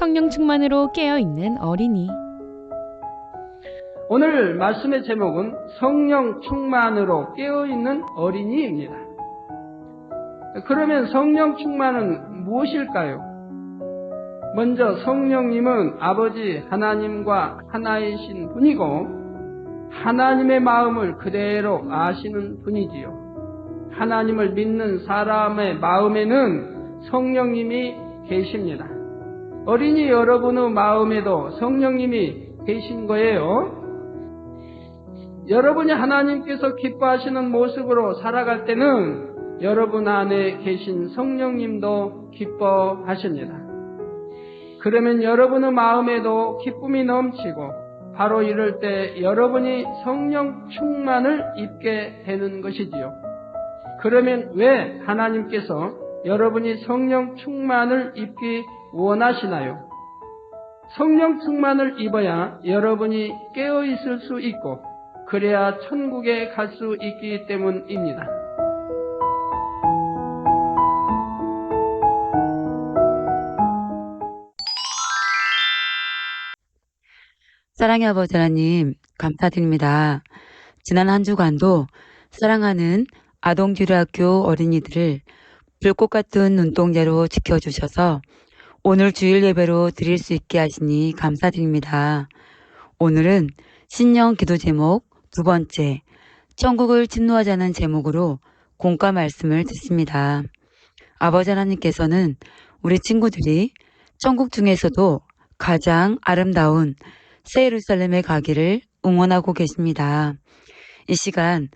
성령 충만으로 깨어있는 어린이. 오늘 말씀의 제목은 성령 충만으로 깨어있는 어린이입니다. 그러면 성령 충만은 무엇일까요? 먼저 성령님은 아버지 하나님과 하나이신 분이고 하나님의 마음을 그대로 아시는 분이지요. 하나님을 믿는 사람의 마음에는 성령님이 계십니다. 어린이 여러분의 마음에도 성령님이 계신 거예요. 여러분이 하나님께서 기뻐하시는 모습으로 살아갈 때는 여러분 안에 계신 성령님도 기뻐하십니다. 그러면 여러분의 마음에도 기쁨이 넘치고 바로 이럴 때 여러분이 성령 충만을 입게 되는 것이지요. 그러면 왜 하나님께서 여러분이 성령 충만을 입기 원하시나요? 성령 충만을 입어야 여러분이 깨어있을 수 있고 그래야 천국에 갈 수 있기 때문입니다. 사랑의 아버지 하나님, 감사드립니다. 지난 한 주간도 사랑하는 아동규리학교 어린이들을 불꽃 같은 눈동자로 지켜주셔서 오늘 주일 예배로 드릴 수 있게 하시니 감사드립니다. 오늘은 신년 기도 제목 두 번째, 천국을 침노하자는 제목으로 공과 말씀을 듣습니다. 아버지 하나님께서는 우리 친구들이 천국 중에서도 가장 아름다운 새 예루살렘에 가기를 응원하고 계십니다. 이 시간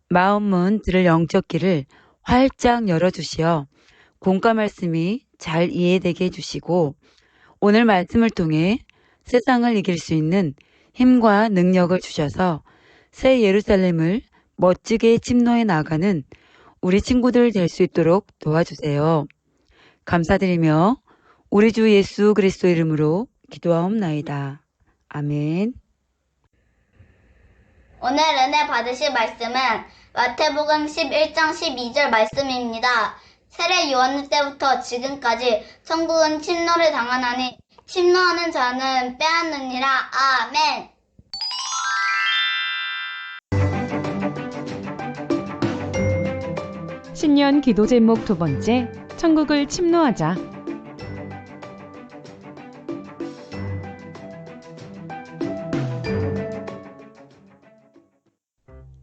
마음문 들을 영적 길을 활짝 열어주시어 공과 말씀이 잘 이해되게 해주시고 오늘 말씀을 통해 세상을 이길 수 있는 힘과 능력을 주셔서 새 예루살렘을 멋지게 침노해 나가는 우리 친구들 될 수 있도록 도와주세요. 감사드리며 우리 주 예수 그리스도 이름으로 기도하옵나이다. 아멘. 오늘 은혜 받으실 말씀은 마태복음 11장 12절 말씀입니다. 세례 요한 때부터 지금까지 천국은 침노를 당하나니 침노하는 자는 빼앗느니라. 아멘. 신년 기도 제목 두 번째, 천국을 침노하자.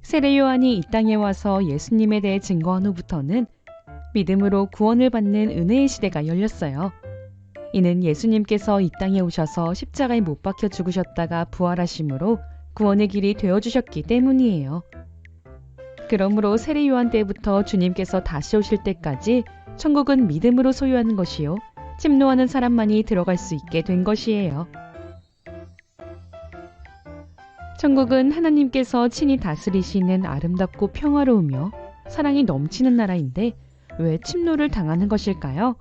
세례 요한이 이 땅에 와서 예수님에 대해 증거한 후부터는 믿음으로 구원을 받는 은혜의 시대가 열렸어요. 이는 예수님께서 이 땅에 오셔서 십자가에 못 박혀 죽으셨다가 부활하심으로 구원의 길이 되어주셨기 때문이에요. 그러므로 세례 요한 때부터 주님께서 다시 오실 때까지 천국은 믿음으로 소유하는 것이요, 침노하는 사람만이 들어갈 수 있게 된 것이에요. 천국은 하나님께서 친히 다스리시는 아름답고 평화로우며 사랑이 넘치는 나라인데 왜 침노를 당하는 것일까요?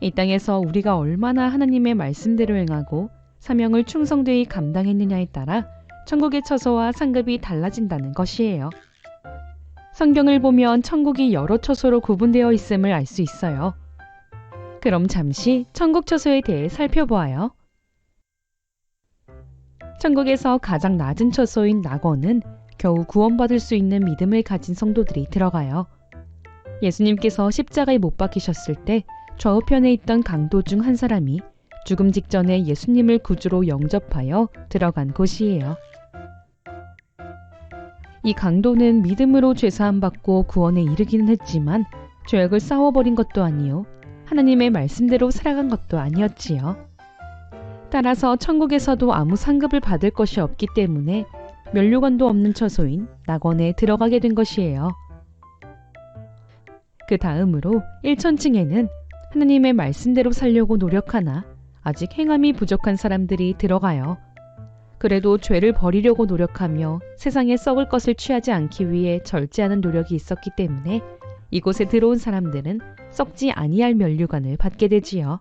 이 땅에서 우리가 얼마나 하나님의 말씀대로 행하고 사명을 충성되이 감당했느냐에 따라 천국의 처소와 상급이 달라진다는 것이에요. 성경을 보면 천국이 여러 처소로 구분되어 있음을 알 수 있어요. 그럼 잠시 천국 처소에 대해 살펴보아요. 천국에서 가장 낮은 처소인 낙원은 겨우 구원받을 수 있는 믿음을 가진 성도들이 들어가요. 예수님께서 십자가에 못 박히셨을 때 좌우편에 있던 강도 중 한 사람이 죽음 직전에 예수님을 구주로 영접하여 들어간 곳이에요. 이 강도는 믿음으로 죄사함 받고 구원에 이르기는 했지만 죄악을 쌓아버린 것도 아니요, 하나님의 말씀대로 살아간 것도 아니었지요. 따라서 천국에서도 아무 상급을 받을 것이 없기 때문에 면류관도 없는 처소인 낙원에 들어가게 된 것이에요. 그 다음으로 1천층에는 하나님의 말씀대로 살려고 노력하나 아직 행함이 부족한 사람들이 들어가요. 그래도 죄를 버리려고 노력하며 세상에 썩을 것을 취하지 않기 위해 절제하는 노력이 있었기 때문에 이곳에 들어온 사람들은 썩지 아니할 면류관을 받게 되지요.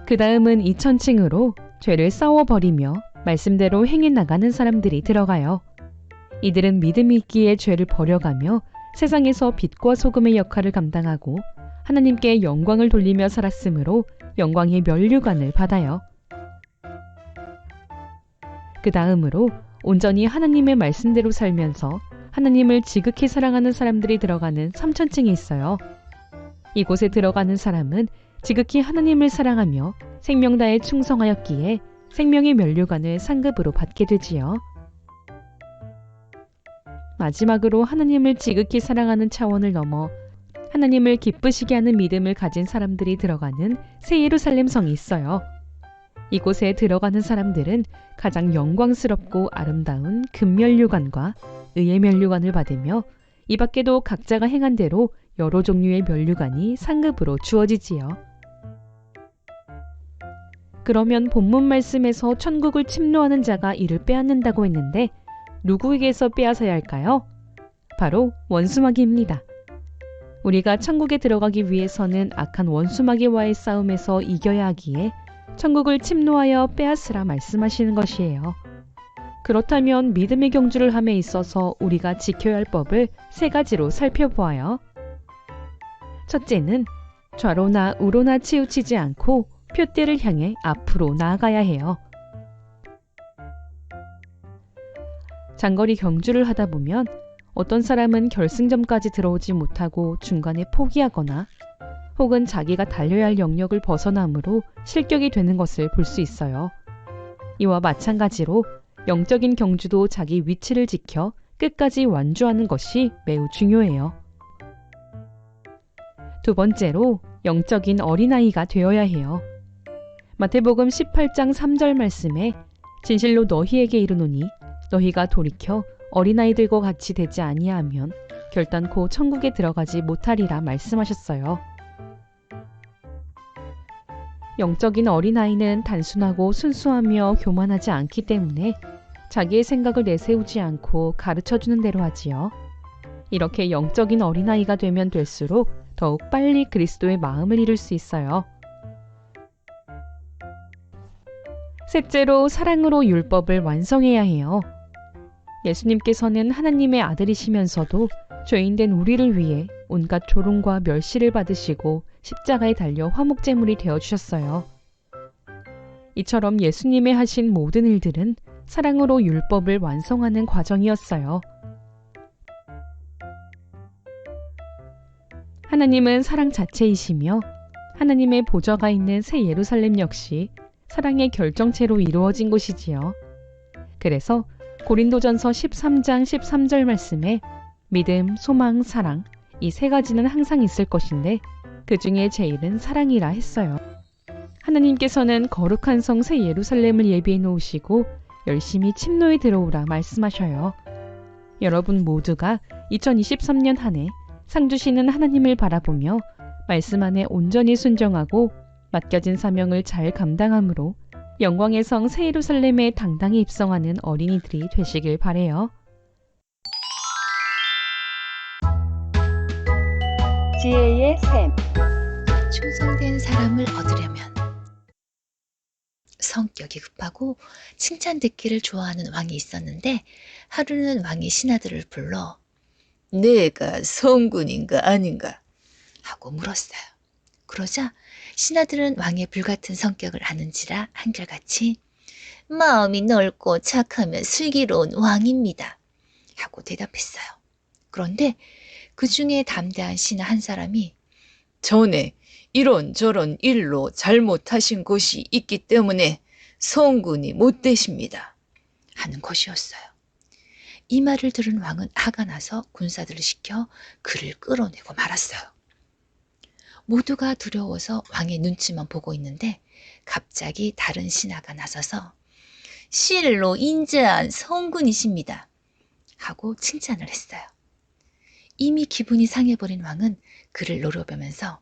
그 다음은 2000층으로 죄를 싸워버리며 말씀대로 행해 나가는 사람들이 들어가요. 이들은 믿음이 있기에 죄를 버려가며 세상에서 빛과 소금의 역할을 감당하고 하나님께 영광을 돌리며 살았으므로 영광의 면류관을 받아요. 그 다음으로 온전히 하나님의 말씀대로 살면서 하나님을 지극히 사랑하는 사람들이 들어가는 3천층이 있어요. 이곳에 들어가는 사람은 지극히 하나님을 사랑하며 생명다에 충성하였기에 생명의 면류관을 상급으로 받게 되지요. 마지막으로 하나님을 지극히 사랑하는 차원을 넘어 하나님을 기쁘시게 하는 믿음을 가진 사람들이 들어가는 새 예루살렘 성이 있어요. 이곳에 들어가는 사람들은 가장 영광스럽고 아름다운 금면류관과 의의 면류관을 받으며 이 밖에도 각자가 행한 대로 여러 종류의 면류관이 상급으로 주어지지요. 그러면 본문 말씀에서 천국을 침노하는 자가 이를 빼앗는다고 했는데 누구에게서 빼앗아야 할까요? 바로 원수마귀입니다. 우리가 천국에 들어가기 위해서는 악한 원수마귀와의 싸움에서 이겨야 하기에 천국을 침노하여 빼앗으라 말씀하시는 것이에요. 그렇다면 믿음의 경주를 함에 있어서 우리가 지켜야 할 법을 세 가지로 살펴보아요. 첫째는 좌로나 우로나 치우치지 않고 표대를 향해 앞으로 나아가야 해요. 장거리 경주를 하다 보면 어떤 사람은 결승점까지 들어오지 못하고 중간에 포기하거나 혹은 자기가 달려야 할 영역을 벗어남으로 실격이 되는 것을 볼 수 있어요. 이와 마찬가지로 영적인 경주도 자기 위치를 지켜 끝까지 완주하는 것이 매우 중요해요. 두 번째로 영적인 어린아이가 되어야 해요. 마태복음 18장 3절 말씀에 진실로 너희에게 이르노니 너희가 돌이켜 어린아이들과 같이 되지 아니하면 결단코 천국에 들어가지 못하리라 말씀하셨어요. 영적인 어린아이는 단순하고 순수하며 교만하지 않기 때문에 자기의 생각을 내세우지 않고 가르쳐주는 대로 하지요. 이렇게 영적인 어린아이가 되면 될수록 더욱 빨리 그리스도의 마음을 이룰 수 있어요. 셋째로 사랑으로 율법을 완성해야 해요. 예수님께서는 하나님의 아들이시면서도 죄인된 우리를 위해 온갖 조롱과 멸시를 받으시고 십자가에 달려 화목제물이 되어주셨어요. 이처럼 예수님의 하신 모든 일들은 사랑으로 율법을 완성하는 과정이었어요. 하나님은 사랑 자체이시며 하나님의 보좌가 있는 새 예루살렘 역시 사랑의 결정체로 이루어진 곳이지요. 그래서 고린도전서 13장 13절 말씀에 믿음, 소망, 사랑 이 세 가지는 항상 있을 것인데 그 중에 제일은 사랑이라 했어요. 하나님께서는 거룩한 성 새 예루살렘을 예비해 놓으시고 열심히 침노에 들어오라 말씀하셔요. 여러분 모두가 2023년 한 해 상 주시는 하나님을 바라보며 말씀 안에 온전히 순종하고 맡겨진 사명을 잘 감당함으로 영광의 성 새 예루살렘에 당당히 입성하는 어린이들이 되시길 바래요. 지혜의 샘. 충성된 사람을 얻으려면 성격이 급하고 칭찬듣기를 좋아하는 왕이 있었는데 하루는 왕이 신하들을 불러 내가 성군인가 아닌가 하고 물었어요. 그러자 신하들은 왕의 불같은 성격을 아는지라 한결같이 마음이 넓고 착하며 슬기로운 왕입니다 하고 대답했어요. 그런데 그 중에 담대한 신하 한 사람이 전에 이런저런 일로 잘못하신 것이 있기 때문에 성군이 못 되십니다 하는 것이었어요. 이 말을 들은 왕은 화가 나서 군사들을 시켜 그를 끌어내고 말았어요. 모두가 두려워서 왕의 눈치만 보고 있는데 갑자기 다른 신하가 나서서 실로 인자한 성군이십니다 하고 칭찬을 했어요. 이미 기분이 상해버린 왕은 그를 노려보면서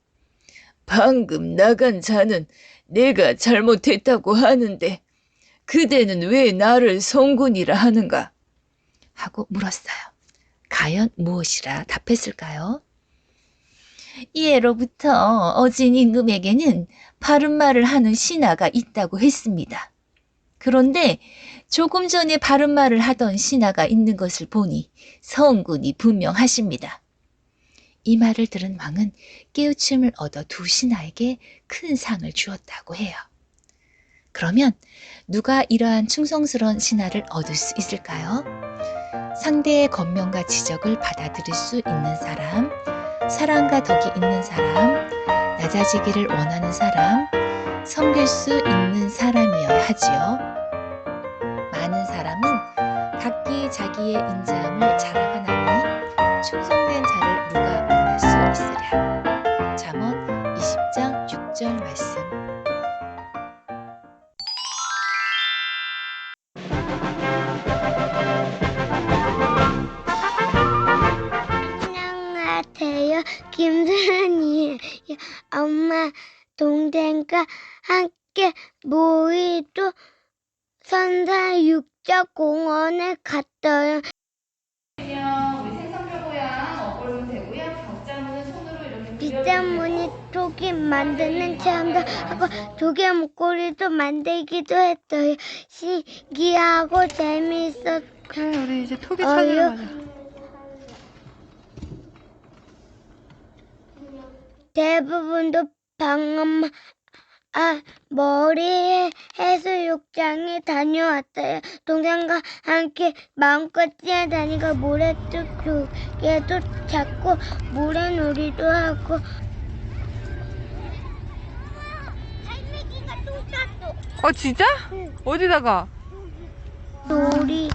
방금 나간 자는 내가 잘못했다고 하는데 그대는 왜 나를 성군이라 하는가? 하고 물었어요. 과연 무엇이라 답했을까요? 예로부터 어진 임금에게는 바른 말을 하는 신하가 있다고 했습니다. 그런데 조금 전에 바른 말을 하던 신하가 있는 것을 보니 성군이 분명하십니다. 이 말을 들은 왕은 깨우침을 얻어 두 신하에게 큰 상을 주었다고 해요. 그러면 누가 이러한 충성스러운 신하를 얻을 수 있을까요? 상대의 권면과 지적을 받아들일 수 있는 사람, 사랑과 덕이 있는 사람, 낮아지기를 원하는 사람, 섬길 수 있는 사람이어야 하지요. 많은 사람은 각기 자기의 인자함을 자랑하나니 충성된 자를 누가 만날 수 있으랴. 잠언 20장 6절 말씀. 안녕하세요. 김선이에요. 엄마, 동생과 함께 모이도 선사육자공원에 갔어요. 빗자무늬 토기 만드는 체험도 하고 조개 목걸이도 만들기도 했어요. 신기하고 재미있었어요. 우리 이제 토기 찾으러 가자. 대부분도 방금 머리 해수욕장에 다녀왔어요. 동생과 함께 마음껏 뛰어다니고 모래쪽에도 잡고 모래놀이도 하고. 갈매기가 또 쌌어. 진짜? 어디다가? 놀이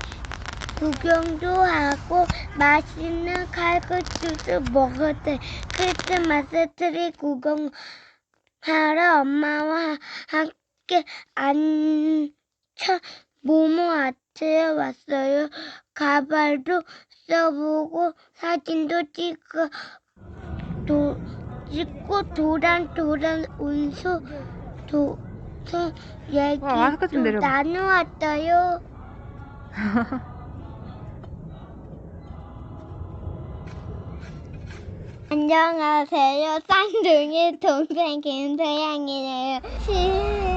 구경도 하고 맛있는 칼국수도 먹었어요. 크리스마스 트리 구경하러 엄마와 함께 모모아트에 왔어요. 가발도 써보고 사진도 찍고 도란도란 운수 마스크 좀 얘기도 내려봐. 나누었어요. 안녕하세요. 쌍둥이 동생 김서양이에요. 시아올레에서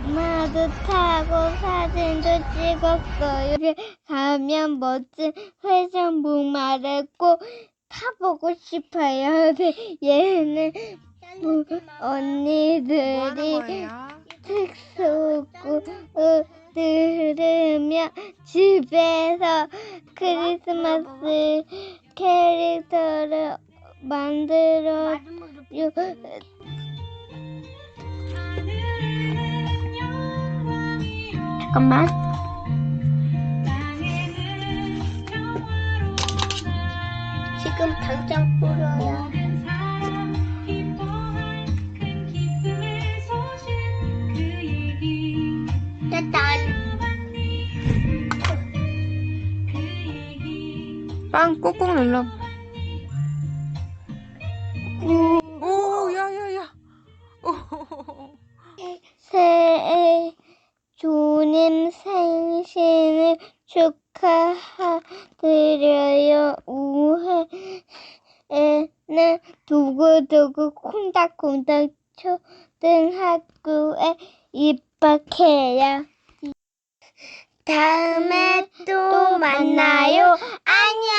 시트북마도 타고 사진도 찍었어요. 가면 멋진 회전목마를 꼭 타보고 싶어요. 얘는 언니들이 특수고 들으며 집에서 크리스마스 캐릭터를 만들어요. 잠깐만. 지금 당장 뿌려야. 빵 꾹꾹 눌러. 오, 야야야. 새해 주님 생신을 축하드려요. 올해는 두고두고 콩닥콩닥 초등학교에 입학해요. 다음에 또 만나요. 안녕.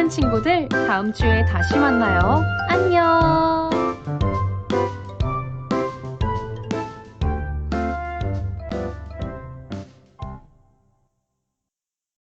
사랑하는 친구들, 다음 주에 다시 만나요. 안녕!